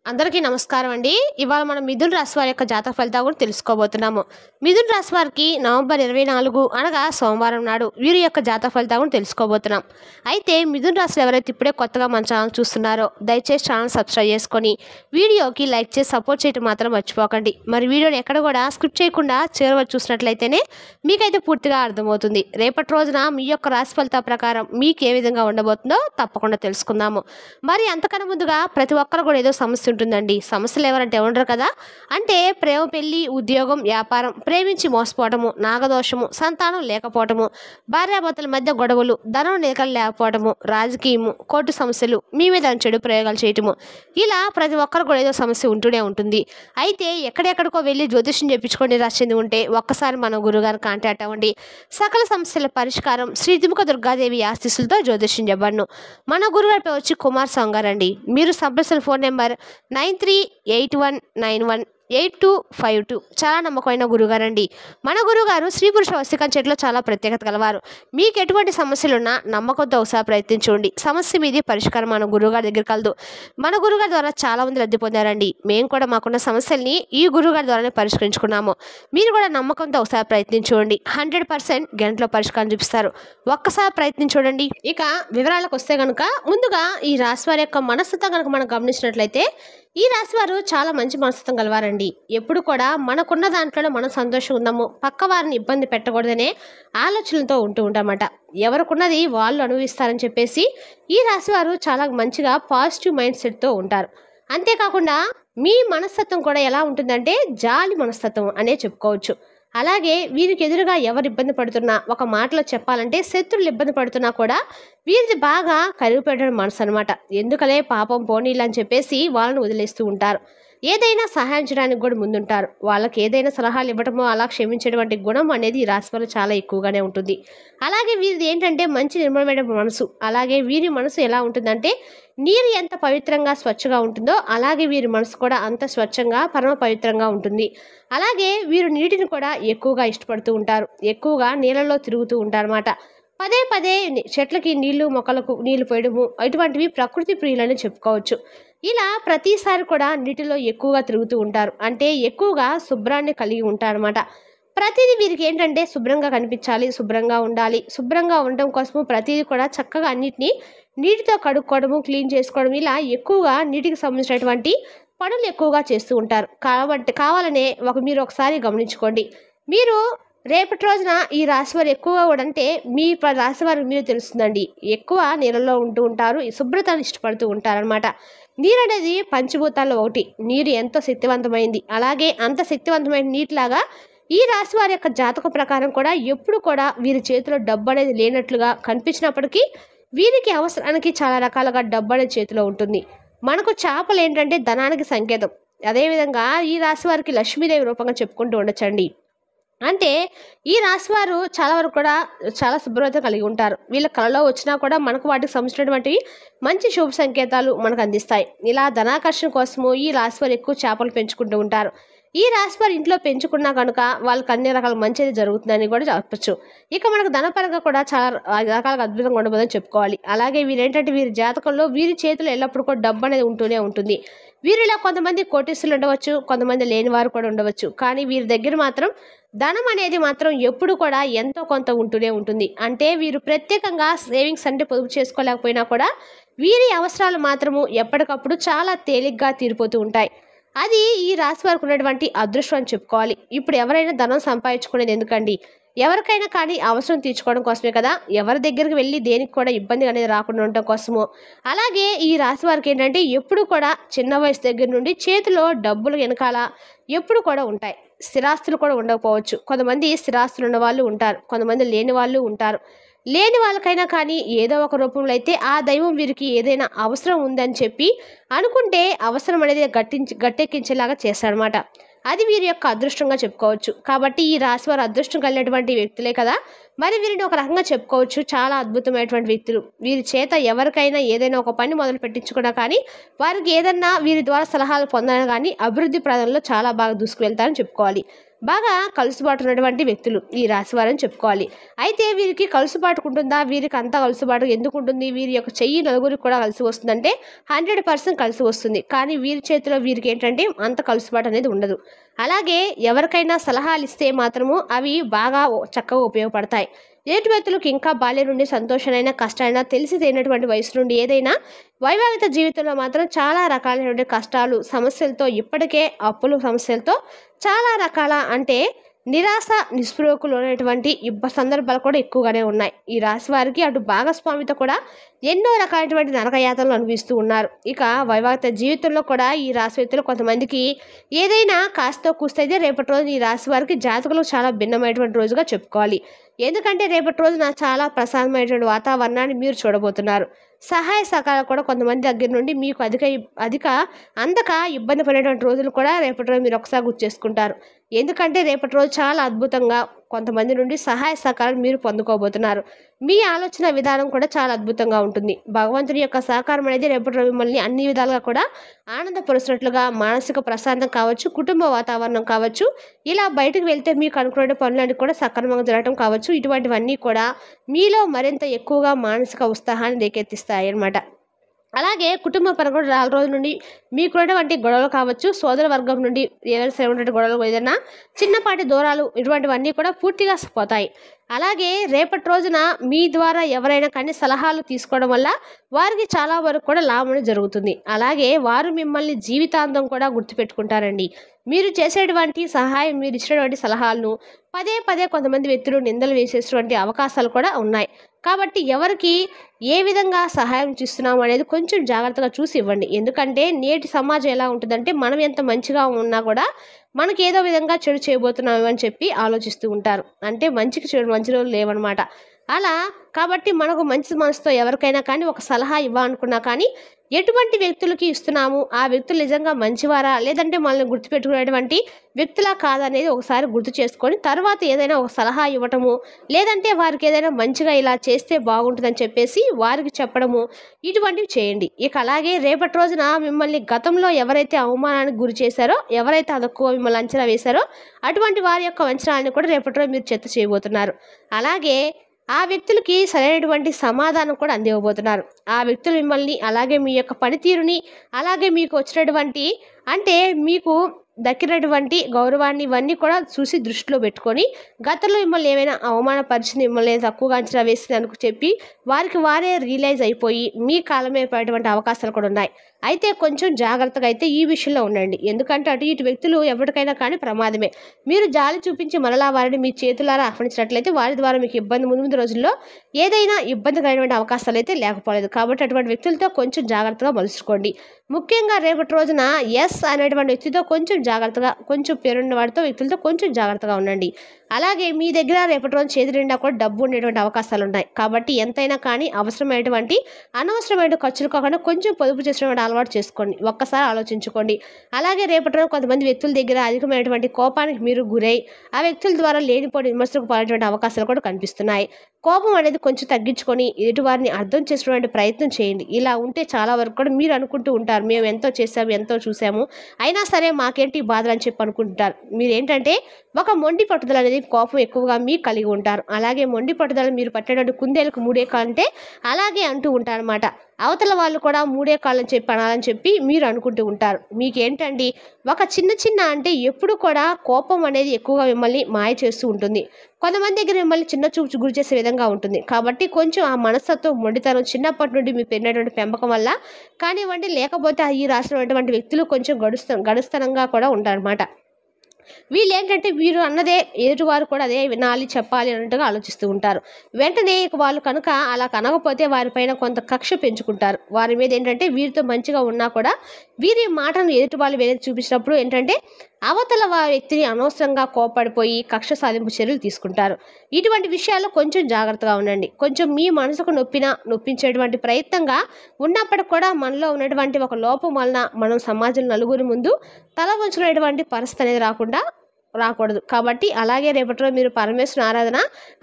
అందరికీ నమస్కారం అండి. ఇవాళ మనం మిథున రాశి వారి యొక్క జాతక ఫలితాలు కూడా తెలుసుకోబోతున్నాము. మిథున రాశి వారికి నవంబర్ 24 అనగా సోమవారం నాడు వీరి యొక్క జాతక ఫలితాలు కూడా తెలుసుకోబోతున్నాం. అయితే మిథున రాశిలో ఎవరైతే ఇప్పుడే కొత్తగా మన ఛానల్ చూస్తున్నారో దయచేసి ఛానల్ సబ్స్క్రైబ్ చేసుకొని వీడియోకి లైక్ చేసి సపోర్ట్ చేయడం మాత్రం మర్చిపోకండి. మరి వీడియోని ఎక్కడ కూడా స్కిప్ చేయకుండా చివరి వరకు చూసినట్లయితేనే మీకైతే పూర్తిగా అర్థమవుతుంది. రేపటి రోజున మీ యొక్క రాశి ఫలితాల ప్రకారం మీకు ఏ విధంగా ఉండబోతుందో తప్పకుండా తెలుసుకుందాము. మరి అంతకన్నా ముందుగా ప్రతి ఒక్కరు కూడా ఏదో సమస్య ఉంటుందండి. సమస్యలు ఎవరంటే ఉండరు కదా. అంటే ప్రేమ, పెళ్లి, ఉద్యోగం, వ్యాపారం, ప్రేమించి మోసపోవటము, నాగదోషము, సంతానం లేకపోవటము, భార్యాభర్తల మధ్య గొడవలు, ధనం నిలకలు లేకపోవటము, రాజకీయము, కోర్టు సమస్యలు, మీ మీద చెడు ప్రయోగాలు చేయటము, ఇలా ప్రతి ఒక్కరు కూడా ఏదో సమస్య ఉంటూనే ఉంటుంది. అయితే ఎక్కడెక్కడికో వెళ్ళి జ్యోతిష్యం చెప్పించుకొని రాసింది ఉంటే ఒక్కసారి మన గురుగారు కాంటాక్ట్ అవ్వండి. సకల సమస్యల పరిష్కారం శ్రీ త్రిముఖ దుర్గాదేవి ఆశీస్సులతో జ్యోతిష్యం చెప్పను. మన గురుగారి పేరు వచ్చి కుమార్ స్వామి గారు అండి. మీరు సంప్రదించిన ఫోన్ నెంబర్ 9381918252. చాలా నమ్మకమైన గురుగారండి. మన గురుగారు స్త్రీ పురుష వశీకరణ చెట్లో చాలా ప్రత్యేకత గలవారు. మీకు ఎటువంటి సమస్యలున్నా నమ్మకంతో ఒకసారి ప్రయత్నించండి. సమస్య మీది పరిష్కారం మన గురుగారి దగ్గర కలదు. మన గురుగారి ద్వారా చాలా మంది లబ్ధి పొందారండి. మేము కూడా మాకున్న సమస్యల్ని ఈ గురుగారి ద్వారానే పరిష్కరించుకున్నాము. మీరు కూడా నమ్మకంతో ఒకసారి ప్రయత్నించండి. 100% గంటలో పరిష్కారం చూపిస్తారు. ఒక్కసారి ప్రయత్నించండి. ఇక వివరాలకు వస్తే కనుక ముందుగా ఈ రాశి వారి యొక్క మనస్తత్వం కనుక మనం గమనించినట్లయితే ఈ రాశి వారు చాలా మంచి మనస్తత్వం గలవారండి. ఎప్పుడు కూడా మనకున్న దాంట్లో మనం సంతోషంగా ఉందాము, పక్క వారిని ఇబ్బంది పెట్టకూడదనే ఆలోచనలతో ఉంటూ ఉంటామట. ఎవరికున్నది వాళ్ళు అనుభవిస్తారని చెప్పేసి ఈ రాశి వారు చాలా మంచిగా పాజిటివ్ మైండ్ సెట్తో ఉంటారు. అంతేకాకుండా మీ మనస్తత్వం కూడా ఎలా ఉంటుందంటే జాలి మనస్తత్వం అనే చెప్పుకోవచ్చు. అలాగే వీరికి ఎదురుగా ఎవరు ఇబ్బంది పడుతున్నా, ఒక మాటలో చెప్పాలంటే శత్రువులు ఇబ్బంది పడుతున్నా కూడా వీరిది బాగా కరిగి పెట్టడం మనసు అనమాట. ఎందుకలే పాపం పోనీళ్ళు అని చెప్పేసి వాళ్ళని వదిలేస్తూ ఉంటారు. ఏదైనా సహాయం చేయడానికి కూడా ముందుంటారు. వాళ్ళకి ఏదైనా సలహాలు ఇవ్వడమో అలా క్షమించేటువంటి గుణం అనేది ఈ రాశి వారు చాలా ఎక్కువగానే ఉంటుంది. అలాగే వీరిది ఏంటంటే మంచి నిర్మలమైన మనసు. అలాగే వీరి మనసు ఎలా ఉంటుందంటే నీరు ఎంత పవిత్రంగా స్వచ్ఛంగా ఉంటుందో అలాగే వీరి మనసు కూడా అంత స్వచ్ఛంగా పరమ పవిత్రంగా ఉంటుంది. అలాగే వీరు నీటిని కూడా ఎక్కువగా ఇష్టపడుతూ ఉంటారు. ఎక్కువగా నీళ్ళలో తిరుగుతూ ఉంటారు అన్నమాట. పదే పదే చెట్లకి నీళ్లు, మొక్కలకు నీళ్లు పోయడము ఇటువంటివి ప్రకృతి ప్రియులని చెప్పుకోవచ్చు. ఇలా ప్రతిసారి కూడా నీటిలో ఎక్కువగా తిరుగుతూ ఉంటారు. అంటే ఎక్కువగా శుభ్రాన్ని కలిగి ఉంటారన్నమాట. ప్రతిదీ వీరికి ఏంటంటే శుభ్రంగా కనిపించాలి, శుభ్రంగా ఉండాలి. శుభ్రంగా ఉండడం కోసము ప్రతిదీ కూడా చక్కగా అన్నిటినీ నీటితో కడుక్కోవడము, క్లీన్ చేసుకోవడం, ఇలా ఎక్కువగా నీటికి సంబంధించినటువంటి పనులు ఎక్కువగా చేస్తూ ఉంటారు. కాబట్టి కావాలనే మీరు ఒకసారి గమనించుకోండి. మీరు రేపటి రోజున ఈ రాశి వారు ఎక్కువగా కూడా అంటే మీ రాశి వారికి మీరు తెలుస్తుందండి. ఎక్కువ నీళ్ళలో ఉంటూ ఉంటారు, శుభ్రతను ఇష్టపడుతూ ఉంటారనమాట. నీరు అనేది పంచభూతాల్లో ఒకటి. నీరు ఎంతో శక్తివంతమైంది. అలాగే అంత శక్తివంతమైన నీటిలాగా ఈ రాశి వారి యొక్క జాతక ప్రకారం కూడా ఎప్పుడు కూడా వీరి చేతిలో డబ్బు అనేది లేనట్లుగా కనిపించినప్పటికీ వీరికి అవసరానికి చాలా రకాలుగా డబ్బు అనేది చేతిలో ఉంటుంది. మనకు చేపలు ఏంటంటే ధనానికి సంకేతం. అదేవిధంగా ఈ రాశి వారికి లక్ష్మీదేవి రూపంగా చెప్పుకుంటూ ఉండొచ్చండి. అంటే ఈ రాశివారు చాలా వరకు కూడా చాలా శుభ్రత కలిగి ఉంటారు. వీళ్ళ కళలో వచ్చినా కూడా మనకు వాటికి సంబంధించినటువంటి మంచి శుభ సంకేతాలు మనకు అందిస్తాయి. ఇలా ధనాకర్షణ కోసము ఈ రాశివారు ఎక్కువ చేపలు పెంచుకుంటూ ఉంటారు. ఈ రాశివారు ఇంట్లో పెంచుకున్నా కనుక వాళ్ళకి అన్ని రకాల మంచిది జరుగుతుందని కూడా చెప్పచ్చు. ఇక మనకు ధనపరంగా కూడా చాలా రకాలుగా అద్భుతంగా ఉండబోదని చెప్పుకోవాలి. అలాగే వీరేంటంటే వీరి జాతకంలో వీరి చేతిలో ఎల్లప్పుడూ కూడా డబ్బు అనేది ఉంటూనే ఉంటుంది. వీరిలో కొంతమంది కోటీశ్వరులు ఉండవచ్చు, కొంతమంది లేని వారు కూడా ఉండవచ్చు. కానీ వీరి దగ్గర మాత్రం ధనం అనేది మాత్రం ఎప్పుడు కూడా ఎంతో కొంత ఉంటూనే ఉంటుంది. అంటే వీరు ప్రత్యేకంగా సేవింగ్స్ అంటే పొదుపు చేసుకోలేకపోయినా కూడా వీరి అవసరాలు మాత్రము ఎప్పటికప్పుడు చాలా తేలిగ్గా తీరిపోతూ ఉంటాయి. అది ఈ రాశి వారికి ఉన్నటువంటి అదృష్టం అని చెప్పుకోవాలి. ఇప్పుడు ఎవరైనా ధనం సంపాదించుకునేది ఎందుకండి? ఎవరికైనా కానీ అవసరం తీర్చుకోవడం కోసమే కదా. ఎవరి దగ్గరికి వెళ్ళి దేనికి కూడా ఇబ్బంది అనేది రాకుండా ఉండటం కోసము. అలాగే ఈ రాశి వారికి ఏంటంటే ఎప్పుడు కూడా చిన్న వయసు దగ్గర నుండి చేతిలో డబ్బులు వెనకాల ఎప్పుడు కూడా ఉంటాయి. స్థిరాస్తులు కూడా ఉండకపోవచ్చు. కొంతమంది స్థిరాస్తులు ఉన్న వాళ్ళు ఉంటారు, కొంతమంది లేని వాళ్ళు ఉంటారు. లేని వాళ్ళకైనా కానీ ఏదో ఒక రూపంలో అయితే ఆ దైవం వీరికి ఏదైనా అవసరం ఉందని చెప్పి అనుకుంటే అవసరం అనేది గట్టెక్కించేలాగా చేస్తారనమాట. అది వీరి యొక్క అదృష్టంగా చెప్పుకోవచ్చు. కాబట్టి ఈ రాశి వారు అదృష్టం కలిగినటువంటి వ్యక్తులే కదా. మరి వీరిని ఒక రకంగా చెప్పుకోవచ్చు చాలా అద్భుతమైనటువంటి వ్యక్తులు. వీరి చేత ఎవరికైనా ఏదైనా ఒక పని మొదలు పెట్టించుకున్నా కానీ, వారికి ఏదన్నా వీరి ద్వారా సలహాలు పొందడం కానీ అభివృద్ధి ప్రదంలో చాలా బాగా దూసుకువెళ్తారని చెప్పుకోవాలి. బాగా కలుసుబాటు ఉన్నటువంటి వ్యక్తులు ఈ రాశి వారని చెప్పుకోవాలి. అయితే వీరికి కలుసుబాటు ఉంటుందా? వీరికి అంత కలుసుబాటు ఎందుకు ఉంటుంది? వీరి యొక్క చెయ్యి నలుగురికి కూడా కలిసి వస్తుందంటే 100% కలిసి వస్తుంది. కానీ వీరి చేతిలో వీరికి ఏంటంటే అంత కలుసుబాటు అనేది ఉండదు. అలాగే ఎవరికైనా సలహాలు ఇస్తే మాత్రము అవి బాగా చక్కగా ఉపయోగపడతాయి. ఎదుటి వ్యక్తులకు ఇంకా బాల్యం నుండి సంతోషమైనా కష్టాలైనా తెలిసి తేనటువంటి వయసు నుండి ఏదైనా వైవాహిక జీవితంలో మాత్రం చాలా రకాలైనటువంటి కష్టాలు సమస్యలతో ఇప్పటికే అప్పుల సమస్యలతో చాలా రకాల అంటే నిరాశ నిస్పృహకు లోనటువంటి సందర్భాలు కూడా ఎక్కువగానే ఉన్నాయి. ఈ రాశి వారికి అటు భాగస్వామితో కూడా ఎన్నో రకాలైనటువంటి నరకయాతనలు అనుభవిస్తూ ఉన్నారు. ఇక వైవాహిక జీవితంలో కూడా ఈ రాశి వ్యక్తులు కొంతమందికి ఏదైనా కాస్తో కూస్తైతే రేపటి రోజు ఈ రాశి వారికి జాతకులు చాలా భిన్నమైనటువంటి రోజుగా చెప్పుకోవాలి. ఎందుకంటే రేపటి రోజున చాలా ప్రశాంతమైనటువంటి వాతావరణాన్ని మీరు చూడబోతున్నారు. సహాయ సహకారాలు కూడా కొంతమంది దగ్గర నుండి మీకు అధిక అందక ఇబ్బంది పడేటువంటి రోజులు కూడా రేపటి రోజు మీరు ఒకసారి గుర్తు చేసుకుంటారు. ఎందుకంటే రేపటి రోజు చాలా అద్భుతంగా కొంతమంది నుండి సహాయ సహకారాలు మీరు పొందుకోబోతున్నారు. మీ ఆలోచన విధానం కూడా చాలా అద్భుతంగా ఉంటుంది. భగవంతుని యొక్క సహకారం అనేది రేపటి రోజు మిమ్మల్ని అన్ని విధాలుగా కూడా ఆనందపరుస్తున్నట్లుగా మానసిక ప్రశాంతం కావచ్చు, కుటుంబ వాతావరణం కావచ్చు, ఇలా బయటకు వెళ్తే మీకు అనుకునే పనులన్నీ కూడా సక్రమంగా జరగడం కావచ్చు, ఇటువంటివన్నీ కూడా మీలో మరింత ఎక్కువగా మానసిక ఉత్సాహాన్ని రేకెత్తిస్తాయి అన్నమాట. అలాగే కుటుంబ పరంగా 4 రోజుల నుండి మీకున్నటువంటి గొడవలు కావచ్చు, సోదర వర్గం నుండి ఏదైనా గొడవలు ఏదైనా చిన్నపాటి దూరాలు ఇటువంటివన్నీ కూడా పూర్తిగా పోతాయి. అలాగే రేపటి రోజున మీ ద్వారా ఎవరైనా కానీ సలహాలు తీసుకోవడం వల్ల వారికి చాలా వరకు కూడా లాభం జరుగుతుంది. అలాగే వారు మిమ్మల్ని జీవితాంతం కూడా గుర్తుపెట్టుకుంటారండి. మీరు చేసేటువంటి సహాయం, మీరు ఇచ్చినటువంటి సలహాలను పదే పదే కొంతమంది వ్యక్తులు నిందలు వేసేటువంటి అవకాశాలు కూడా ఉన్నాయి. కాబట్టి ఎవరికి ఏ విధంగా సహాయం చేస్తున్నాము అనేది కొంచెం జాగ్రత్తగా చూసి ఇవ్వండి. ఎందుకంటే నేటి సమాజం ఎలా ఉంటుందంటే మనం ఎంత మంచిగా ఉన్నా కూడా మనకి ఏదో విధంగా చెడు చేయబోతున్నాము అని చెప్పి ఆలోచిస్తూ ఉంటారు. అంటే మంచికి చెడు మంచి రోజులు లేవన్నమాట. అలా కాబట్టి మనకు మంచి మనసుతో ఎవరికైనా కానీ ఒక సలహా ఇవ్వాలనుకున్నా కానీ ఎటువంటి వ్యక్తులకి ఇస్తున్నాము, ఆ వ్యక్తులు నిజంగా మంచివారా లేదంటే మనల్ని గుర్తుపెట్టుకునేటువంటి వ్యక్తులా కాదనేది ఒకసారి గుర్తు చేసుకొని తర్వాత ఏదైనా ఒక సలహా ఇవ్వటము, లేదంటే వారికి ఏదైనా మంచిగా ఇలా చేస్తే బాగుంటుందని చెప్పేసి వారికి చెప్పడము, ఇటువంటివి చేయండి. ఇక అలాగే రేపటి రోజున మిమ్మల్ని గతంలో ఎవరైతే అవమానానికి గురి చేశారో, ఎవరైతే అదక్కువ మిమ్మల్ని అంచనా వేశారో అటువంటి వారి యొక్క అంచనాలను కూడా రేపటి రోజు మీరు చెత్త చేయబోతున్నారు. అలాగే ఆ వ్యక్తులకి సరైనటువంటి సమాధానం కూడా అందివ్వబోతున్నారు. ఆ వ్యక్తులు మిమ్మల్ని అలాగే మీ యొక్క పనితీరుని అలాగే మీకు వచ్చినటువంటి అంటే మీకు దక్కినటువంటి గౌరవాన్ని ఇవన్నీ కూడా చూసి దృష్టిలో పెట్టుకొని గతంలో మిమ్మల్ని ఏమైనా అవమానపరిచింది, మిమ్మల్ని తక్కువగా అంచనా వేసింది అనుకు చెప్పి వారికి వారే రియలైజ్ అయిపోయి మీ కాలమే పడేటువంటి అవకాశాలు కూడా ఉన్నాయి. అయితే కొంచెం జాగ్రత్తగా అయితే ఈ విషయంలో ఉండండి. ఎందుకంటే అటు ఇటు వ్యక్తులు ఎవరికైనా కానీ ప్రమాదమే. మీరు జాలి చూపించి మరలా వారిని మీ చేతులారా ఆహ్వానించినట్లయితే వారి ద్వారా మీకు ఇబ్బంది ముందు రోజుల్లో ఏదైనా ఇబ్బందికరమైన అవకాశాలు అయితే లేకపోలేదు. కాబట్టి అటువంటి వ్యక్తులతో కొంచెం జాగ్రత్తగా మలుచుకోండి. ముఖ్యంగా రేపటి రోజున ఎస్ అనేటువంటి వ్యక్తితో కొంచెం జాగ్రత్తగా, కొంచెం పేరున్న వాడితో వ్యక్తులతో కొంచెం జాగ్రత్తగా ఉండండి. అలాగే మీ దగ్గర రేపటి రోజు చేతి నిండా కూడా డబ్బు ఉండేటువంటి అవకాశాలు ఉన్నాయి. కాబట్టి ఎంతైనా కానీ అవసరమైనటువంటి అనవసరమైన ఖర్చులు కాకుండా కొంచెం పొదుపు చేసినటువంటి అలవాటు చేసుకోండి. ఒక్కసారి ఆలోచించుకోండి. అలాగే రేపటి రోజు కొంతమంది వ్యక్తుల దగ్గర అధికమైనటువంటి కోపానికి మీరు గురై ఆ వ్యక్తుల ద్వారా లేనిపోని విమర్శలకు పాడేటువంటి అవకాశాలు కూడా కనిపిస్తున్నాయి. కోపం అనేది కొంచెం తగ్గించుకొని ఎదుటి వారిని అర్థం చేసుకునే ప్రయత్నం చేయండి. ఇలా ఉంటే చాలా వరకు కూడా మీరు అనుకుంటూ ఉంటారు మేము ఎంతో చేసాము, ఎంతో చూసాము, అయినా సరే మాకేంటి బాధలు అని చెప్పి అనుకుంటారు. మీరేంటంటే ఒక మొండి పట్టుదల అనేది కోపం ఎక్కువగా మీకు కలిగి ఉంటారు. అలాగే మొండి పట్టుదల మీరు పట్టేటువంటి కుందేలకు 3 కాళ్ళు అంటే అలాగే అంటూ ఉంటారనమాట. అవతల వాళ్ళు కూడా 3 కాళ్ళని చెప్పి అనాలని చెప్పి మీరు అనుకుంటూ ఉంటారు. మీకేంటండి ఒక చిన్న అంటే ఎప్పుడు కూడా కోపం అనేది ఎక్కువగా మిమ్మల్ని మాయ చేస్తూ ఉంటుంది. కొంతమంది దగ్గర మిమ్మల్ని చిన్న చూపు గురి చేసే విధంగా ఉంటుంది. కాబట్టి కొంచెం ఆ మనస్తత్వం మొండితనం చిన్నప్పటి నుండి మీ పెరిగినటువంటి పెంపకం వల్ల కానివ్వండి, లేకపోతే ఈ రాసినటువంటి వ్యక్తులు కొంచెం గడుస్తనంగా కూడా ఉంటారన్నమాట. వీళ్ళు ఏంటంటే వీరు అన్నదే ఎదుటివారు కూడా అదే వినాలి, చెప్పాలి అన్నట్టుగా ఆలోచిస్తూ ఉంటారు. వెంటనే వాళ్ళు కనుక అలా కనకపోతే వారిపైన కొంత కక్ష పెంచుకుంటారు. వారి మీద ఏంటంటే వీరితో మంచిగా ఉన్నా కూడా వీరి మాటను ఎదుటి వాళ్ళు వేరే చూపించినప్పుడు ఏంటంటే అవతల వ్యక్తిని అనవసరంగా కోపడిపోయి కక్ష సాధింపు చర్యలు తీసుకుంటారు. ఇటువంటి విషయాల్లో కొంచెం జాగ్రత్తగా ఉండండి. కొంచెం మీ మనసుకు నొప్పించేటువంటి ప్రయత్నంగా ఉన్నప్పటికి కూడా మనలో ఉన్నటువంటి ఒక లోపం వలన మనం సమాజం నలుగురి ముందు తల వంచుకునేటువంటి పరిస్థితి అనేది రాకుండా రాకూడదు. కాబట్టి అలాగే రేపటి రోజు మీరు పరమేశ్వరుని ఆరాధన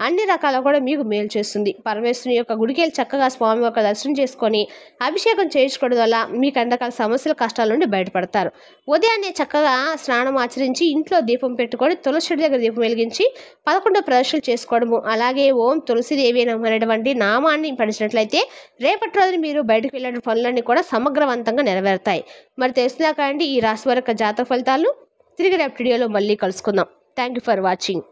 అన్ని రకాల కూడా మీకు మేలు చేస్తుంది. పరమేశ్వరుని యొక్క గుడికి వెళ్ళి చక్కగా స్వామి యొక్క దర్శనం చేసుకొని అభిషేకం చేయించుకోవడం వల్ల మీకు అన్ని రకాల సమస్యల కష్టాల నుండి బయటపడతారు. ఉదయాన్నే చక్కగా స్నానం ఆచరించి ఇంట్లో దీపం పెట్టుకొని తులసి దగ్గర దీపం వెలిగించి 11 ప్రదక్షిణలు చేసుకోవడము, అలాగే ఓం తులసిదేవి నమః అనేటువంటి నామాన్ని పఠించినట్లయితే రేపటి రోజున మీరు బయటకు వెళ్ళిన పనులన్నీ కూడా సమగ్రవంతంగా నెరవేరుతాయి. మరి తెలిసినా కాండి ఈ రాశి వారి యొక్క జాతక ఫలితాలు తిరిగి రేపు వీడియోలో మళ్ళీ కలుసుకుందాం. Thank you for watching.